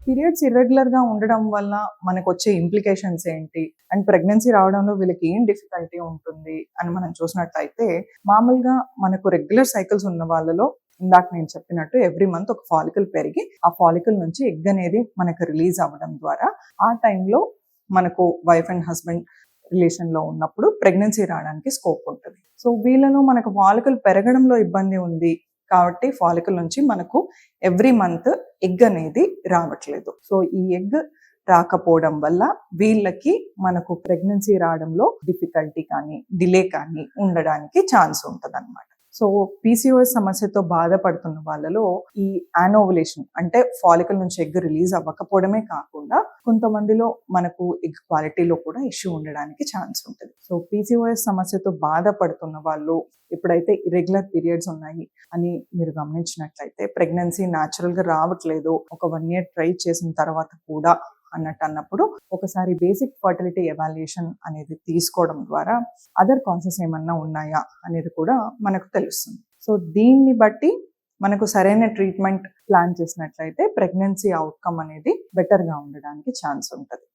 Periods ఇర్రెగ్యులర్గా ఉండడం వల్ల మనకు వచ్చే ఇంప్లికేషన్స్ ఏంటి అండ్ ప్రెగ్నెన్సీ రావడంలో వీళ్ళకి ఏం డిఫికల్టీ ఉంటుంది అని మనం చూసినట్లయితే, మామూలుగా మనకు రెగ్యులర్ సైకిల్స్ ఉన్న వాళ్ళలో ఇందాక నేను చెప్పినట్టు ఎవ్రీ మంత్ ఒక ఫాలికల్ పెరిగి ఆ ఫాలికల్ నుంచి ఎగ్ అనేది మనకు రిలీజ్ అవ్వడం ద్వారా ఆ టైంలో మనకు వైఫ్ అండ్ హస్బెండ్ రిలేషన్లో ఉన్నప్పుడు ప్రెగ్నెన్సీ రావడానికి స్కోప్ ఉంటుంది. సో వీళ్ళను మనకు ఫాలికల్ పెరగడంలో ఇబ్బంది ఉంది కాబట్టి ఫాలికల్ నుంచి మనకు ఎవ్రీ మంత్ ఎగ్ అనేది రావట్లేదు. సో ఈ ఎగ్ రాకపోవడం వల్ల వీళ్ళకి మనకు ప్రెగ్నెన్సీ రావడంలో డిఫికల్టీ కానీ డిలే కానీ ఉండడానికి ఛాన్స్ ఉంటుంది అన్నమాట. సో పీసీఓఎస్ సమస్యతో బాధపడుతున్న వాళ్ళలో ఈ యానోవులేషన్ అంటే ఫాలికల్ నుంచి ఎగ్ రిలీజ్ అవ్వకపోవడమే కాకుండా కొంతమందిలో మనకు ఎగ్ క్వాలిటీలో కూడా ఇష్యూ ఉండడానికి ఛాన్స్ ఉంటుంది. సో పీసీఓఎస్ సమస్యతో బాధపడుతున్న వాళ్ళు ఎప్పుడైతే ఇర్రెగ్యులర్ పీరియడ్స్ ఉన్నాయి అని మీరు గమనించినట్లయితే, ప్రెగ్నెన్సీ న్యాచురల్గా రావట్లేదు, ఒక 1 year ట్రై చేసిన తర్వాత కూడా అన్నప్పుడు ఒకసారి బేసిక్ ఫర్టిలిటీ ఎవాల్యుయేషన్ అనేది తీసుకోవడం ద్వారా అదర్ కాసెస్ ఏమన్నా ఉన్నాయా అనేది కూడా మనకు తెలుస్తుంది. సో దీన్ని బట్టి మనకు సరైన ట్రీట్మెంట్ ప్లాన్ చేసినట్లయితే ప్రెగ్నెన్సీ అవుట్కమ్ అనేది బెటర్గా ఉండడానికి ఛాన్స్ ఉంటుంది.